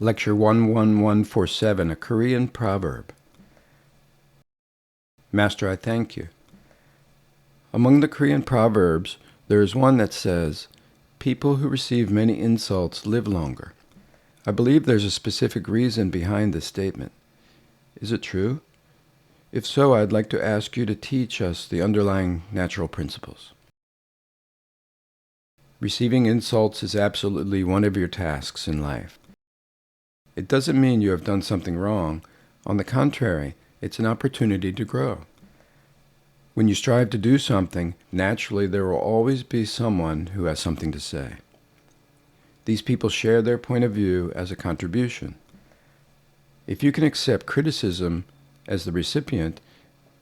Lecture 11147, a Korean proverb. Master, I thank you. Among the Korean proverbs, there is one that says, people who receive many insults live longer. I believe there's a specific reason behind this statement. Is it true? If so, I'd like to ask you to teach us the underlying natural principles. Receiving insults is absolutely one of your tasks in life. It doesn't mean you have done something wrong. On the contrary, it's an opportunity to grow. When you strive to do something, naturally there will always be someone who has something to say. These people share their point of view as a contribution. If you can accept criticism as the recipient,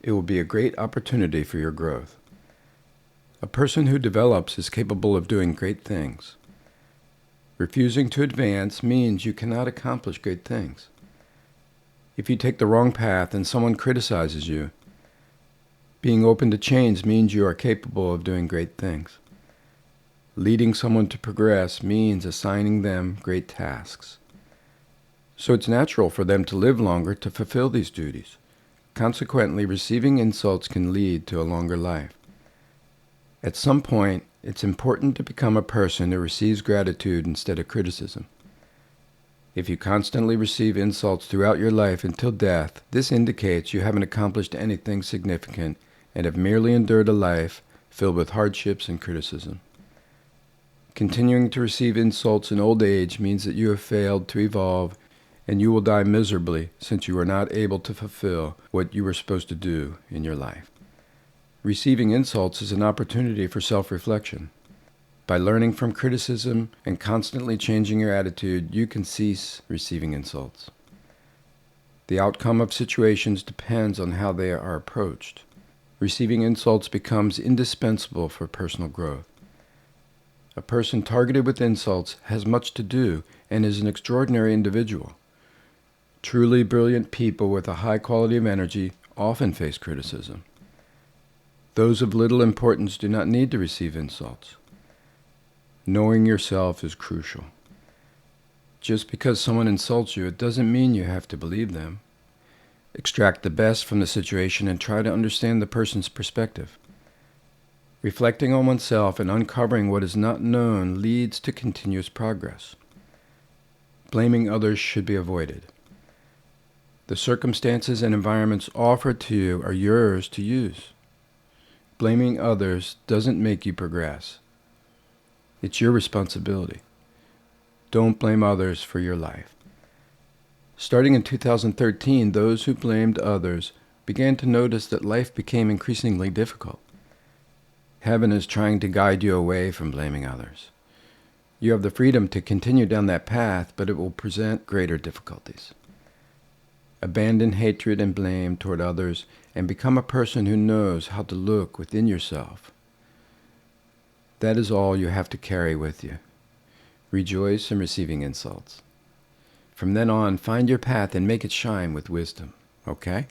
it will be a great opportunity for your growth. A person who develops is capable of doing great things. Refusing to advance means you cannot accomplish great things. If you take the wrong path and someone criticizes you, being open to change means you are capable of doing great things. Leading someone to progress means assigning them great tasks. So it's natural for them to live longer to fulfill these duties. Consequently, receiving insults can lead to a longer life. At some point, it's important to become a person who receives gratitude instead of criticism. If you constantly receive insults throughout your life until death, this indicates you haven't accomplished anything significant and have merely endured a life filled with hardships and criticism. Continuing to receive insults in old age means that you have failed to evolve, and you will die miserably since you are not able to fulfill what you were supposed to do in your life. Receiving insults is an opportunity for self-reflection. By learning from criticism and constantly changing your attitude, you can cease receiving insults. The outcome of situations depends on how they are approached. Receiving insults becomes indispensable for personal growth. A person targeted with insults has much to do and is an extraordinary individual. Truly brilliant people with a high quality of energy often face criticism. Those of little importance do not need to receive insults. Knowing yourself is crucial. Just because someone insults you, it doesn't mean you have to believe them. Extract the best from the situation and try to understand the person's perspective. Reflecting on oneself and uncovering what is not known leads to continuous progress. Blaming others should be avoided. The circumstances and environments offered to you are yours to use. Blaming others doesn't make you progress. It's your responsibility. Don't blame others for your life. Starting in 2013, those who blamed others began to notice that life became increasingly difficult. Heaven is trying to guide you away from blaming others. You have the freedom to continue down that path, but it will present greater difficulties. Abandon hatred and blame toward others and become a person who knows how to look within yourself. That is all you have to carry with you. Rejoice in receiving insults. From then on, find your path and make it shine with wisdom. Okay?